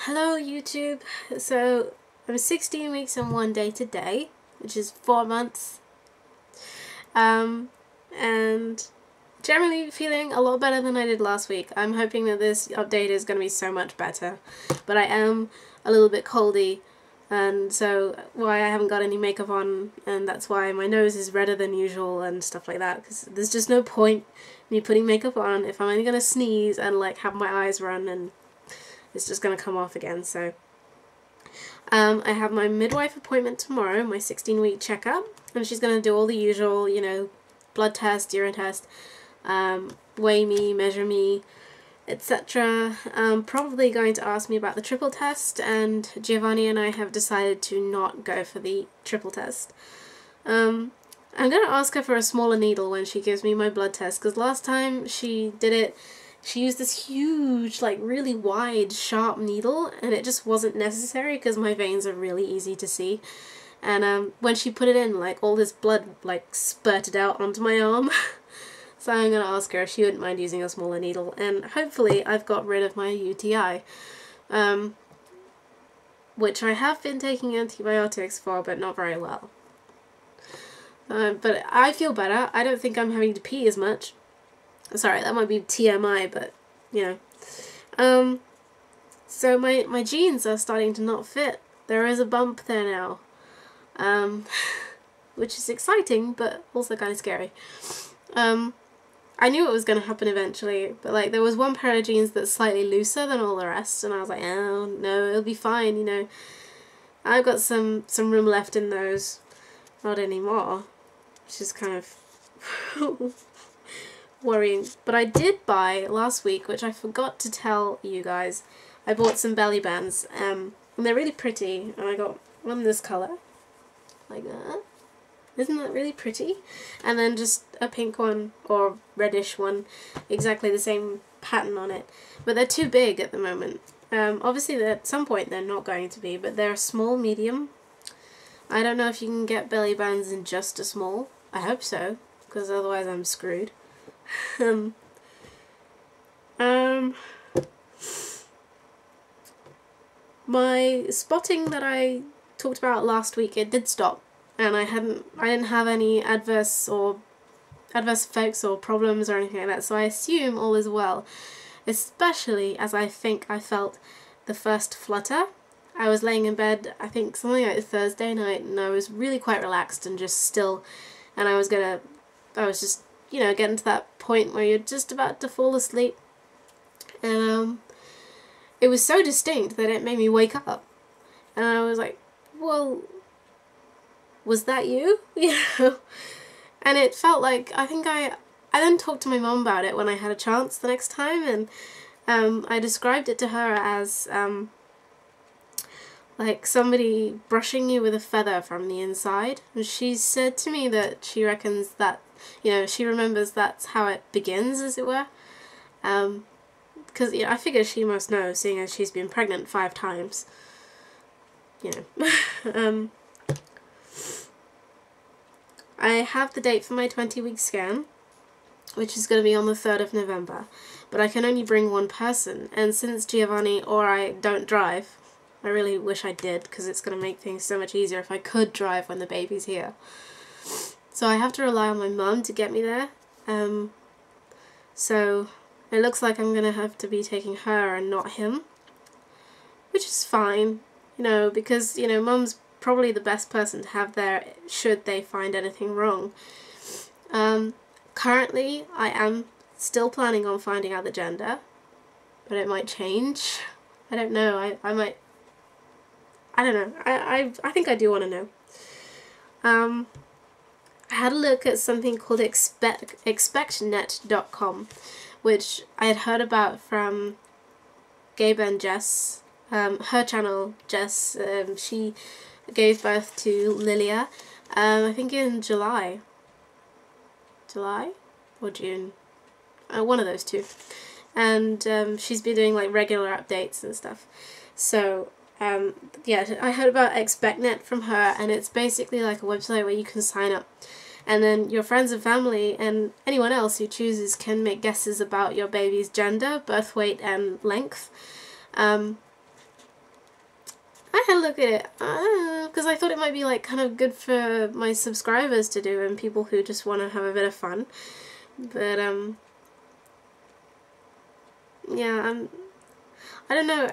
Hello YouTube. So I'm 16 weeks and 1 day today, which is 4 months, and generally feeling a lot better than I did last week. I'm hoping that this update is going to be so much better, but I am a little bit coldy, and so why I haven't got any makeup on, and that's why my nose is redder than usual and stuff like that, because there's just no point me putting makeup on if I'm only going to sneeze and like have my eyes run and it's just going to come off again. So I have my midwife appointment tomorrow, my 16-week checkup, and she's going to do all the usual, you know, blood test, urine test, weigh me, measure me, etc. Probably going to ask me about the triple test, and Giovanni and I have decided to not go for the triple test. I'm going to ask her for a smaller needle when she gives me my blood test, because last time she did it, she used this huge, like really wide, sharp needle, and it just wasn't necessary because my veins are really easy to see. And when she put it in, like all this blood like spurted out onto my arm. So I'm going to ask her if she wouldn't mind using a smaller needle, and hopefully I've got rid of my UTI, which I have been taking antibiotics for, but not very well. But I feel better. I don't think I'm having to pee as much. Sorry, that might be TMI, but, you know. So my jeans are starting to not fit. There is a bump there now. Which is exciting, but also kind of scary. I knew it was going to happen eventually, but like there was one pair of jeans that's slightly looser than all the rest, and I was like, oh, no, it'll be fine, you know. I've got some room left in those. Not anymore. Which is kind of worrying. But I did buy last week, which I forgot to tell you guys. I bought some belly bands, and they're really pretty, and I got one this colour, like that. Isn't that really pretty? And then just a pink one, or reddish one, exactly the same pattern on it. But they're too big at the moment. Obviously at some point they're not going to be, but they're a small medium. I don't know if you can get belly bands in just a small. I hope so, because otherwise I'm screwed. My spotting that I talked about last week, it did stop, and I didn't have any adverse effects or problems or anything like that, so I assume all is well, especially as I think I felt the first flutter. I was laying in bed, I think something like Thursday night, and I was really quite relaxed and just still, and I was just, you know, getting to that point where you're just about to fall asleep, and it was so distinct that it made me wake up, and I was like, well, was that you? You know? And it felt like, I think I then talked to my mum about it when I had a chance the next time, and I described it to her as like somebody brushing you with a feather from the inside. And she said to me that she reckons that, you know, she remembers that's how it begins, as it were. Because, you know, I figure she must know, seeing as she's been pregnant 5 times. You know. I have the date for my 20-week scan, which is going to be on the 3rd of November. But I can only bring one person, and since Giovanni or I don't drive, I really wish I did, because it's going to make things so much easier if I could drive when the baby's here. So I have to rely on my mum to get me there. So it looks like I'm going to have to be taking her and not him, which is fine, you know, because, you know, mum's probably the best person to have there should they find anything wrong. Currently, I am still planning on finding out the gender, but it might change. I don't know. I don't know. I think I do want to know. I had a look at something called expectnet.com, which I had heard about from Gabe and Jess. Her channel, Jess, she gave birth to Lilia, I think in July or June, one of those two, and she's been doing like regular updates and stuff. So yeah, I heard about ExpectNet from her, and it's basically like a website where you can sign up, and then your friends and family and anyone else who chooses can make guesses about your baby's gender, birth weight and length. had a look at it, because I thought it might be like kind of good for my subscribers to do and people who just want to have a bit of fun. But yeah, I don't know,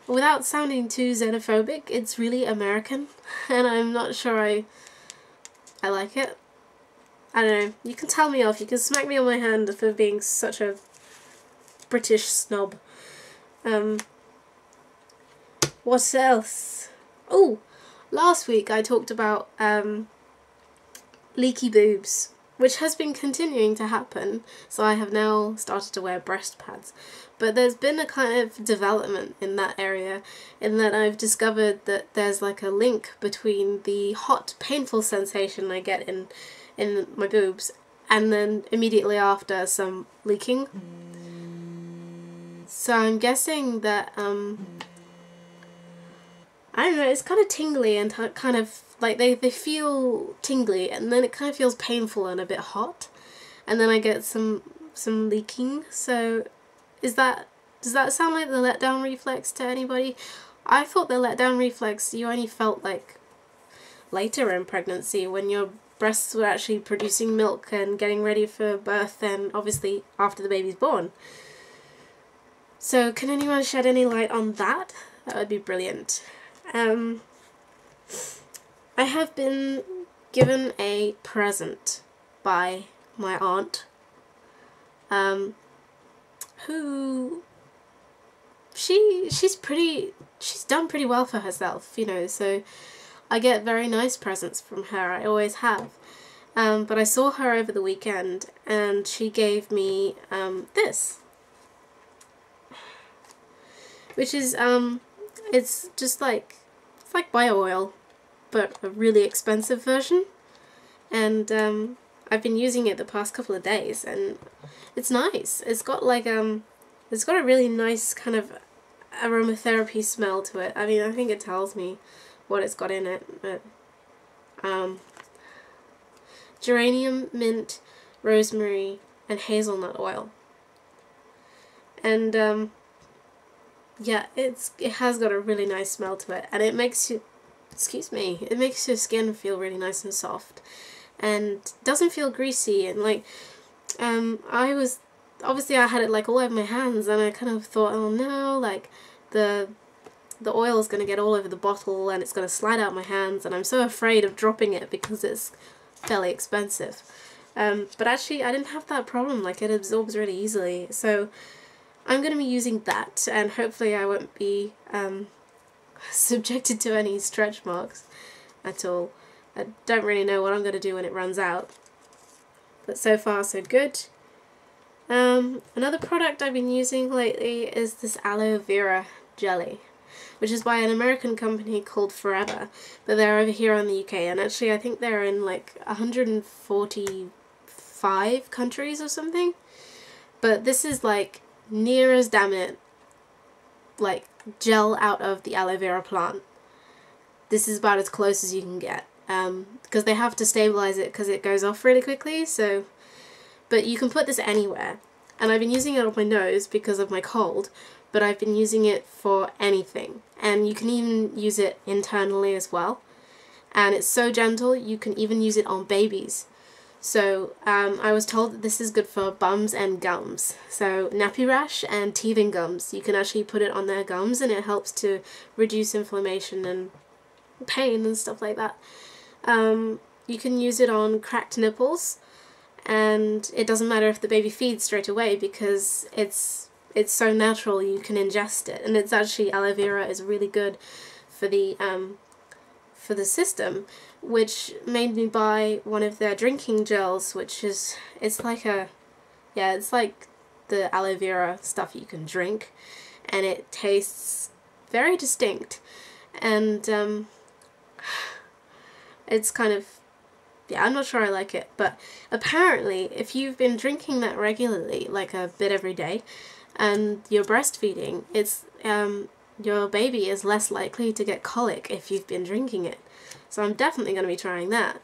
without sounding too xenophobic, it's really American, and I'm not sure I like it. I don't know, you can tell me off, you can smack me on my hand for being such a British snob. What else? Oh, last week I talked about leaky boobs, which has been continuing to happen, so I have now started to wear breast pads. But there's been a kind of development in that area, in that I've discovered that there's like a link between the hot, painful sensation I get in my boobs and then immediately after some leaking. So I'm guessing that, I don't know, it's kind of tingly and kind of, like, they feel tingly and then it kind of feels painful and a bit hot. And then I get some leaking, so does that sound like the letdown reflex to anybody? I thought the letdown reflex you only felt like later in pregnancy when your breasts were actually producing milk and getting ready for birth, and obviously after the baby's born. So can anyone shed any light on that? That would be brilliant. I have been given a present by my aunt, who she's done pretty well for herself, you know, so I get very nice presents from her, I always have. But I saw her over the weekend and she gave me this, which is it's just like, it's like bio oil, but a really expensive version, and I've been using it the past couple of days and it's nice. It's got like it's got a really nice kind of aromatherapy smell to it. I mean, I think it tells me what it's got in it, but geranium, mint, rosemary and hazelnut oil. And yeah, it has got a really nice smell to it, and it makes you, it makes your skin feel really nice and soft and doesn't feel greasy. And like obviously I had it like all over my hands and I kind of thought, oh no, like the oil is going to get all over the bottle and it's going to slide out my hands, and I'm so afraid of dropping it because it's fairly expensive. But actually I didn't have that problem, like it absorbs really easily, so I'm going to be using that, and hopefully I won't be subjected to any stretch marks at all. I don't really know what I'm going to do when it runs out, but so far so good. Another product I've been using lately is this aloe vera jelly, which is by an American company called Forever, but they're over here in the UK, and actually I think they're in like 145 countries or something. But this is like near as damn it like gel out of the aloe vera plant. This is about as close as you can get, because they have to stabilize it because it goes off really quickly. So, but you can put this anywhere, and I've been using it on my nose because of my cold, but I've been using it for anything, and you can even use it internally as well, and it's so gentle you can even use it on babies. So I was told that this is good for bums and gums, so nappy rash and teething gums, you can actually put it on their gums and it helps to reduce inflammation and pain and stuff like that. You can use it on cracked nipples, and it doesn't matter if the baby feeds straight away because it's so natural you can ingest it, and it's actually, aloe vera is really good for the system, which made me buy one of their drinking gels, which is, it's like the aloe vera stuff you can drink, and it tastes very distinct, and it's kind of, yeah, I'm not sure I like it, but apparently if you've been drinking that regularly, like a bit every day, and you're breastfeeding, it's your baby is less likely to get colic if you've been drinking it. So I'm definitely going to be trying that.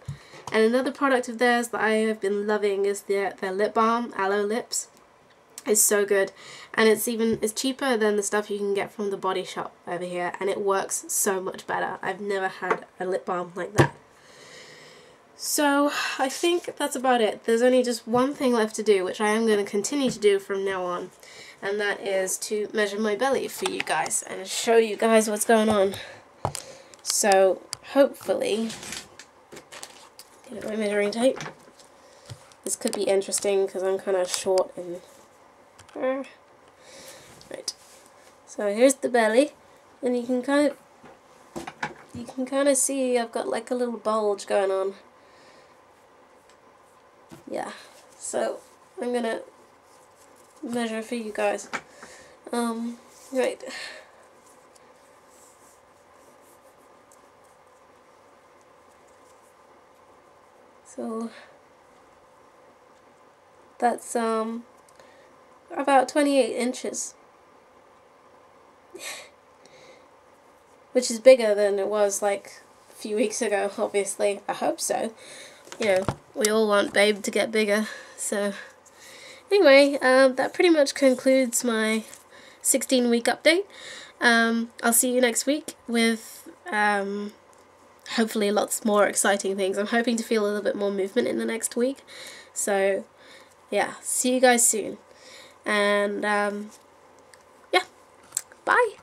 And another product of theirs that I have been loving is their lip balm, Aloe Lips. is so good, and it's cheaper than the stuff you can get from the Body Shop over here, and it works so much better. I've never had a lip balm like that. So I think that's about it. There's only just one thing left to do, which I am going to continue to do from now on, and that is to measure my belly for you guys and show you guys what's going on. So hopefully, get my measuring tape. This could be interesting because I'm kind of short and right. So here's the belly, and you can kind of see I've got like a little bulge going on. Yeah, so I'm gonna measure for you guys. Right. So that's about 28 inches. Which is bigger than it was like a few weeks ago, obviously. I hope so. You know, we all want Babe to get bigger. So anyway, that pretty much concludes my 16-week update. I'll see you next week with hopefully lots more exciting things. I'm hoping to feel a little bit more movement in the next week. So yeah, see you guys soon. And yeah, bye!